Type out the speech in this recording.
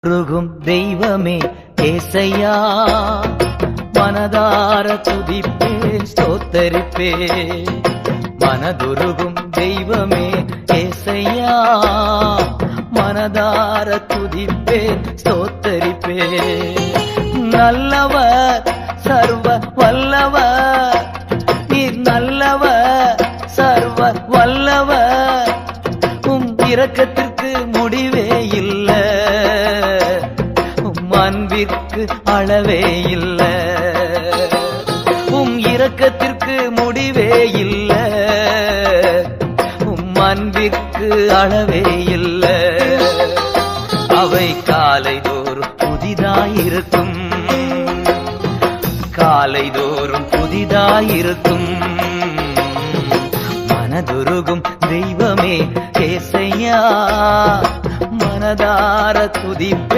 உருகும் தெய்வமே ஏசையா, மனதார துதிப்பே ஸ்தோத்தரிப்பே. மனதுருகும் தெய்வமே ஏசையா, மனதார துதிப்பே ஸ்தோத்தரிப்பே. நல்லவர் சர்வ வல்லவர், நீர் நல்லவர் சர்வ வல்லவர். இரக்கத்திற்கு முடிவே இல்ல, அன்பிற்கு அளவே இல்ல. இரக்கத்திற்கு முடிவே இல்ல, அன்பிற்கு அளவே இல்ல. அவை காலைதோறும் புதிதாயிருக்கும், காலைதோறும் புதிதாயிருக்கும். மனதுருகும் தெய்வமே ஏசையா, மனதார துதிப்பே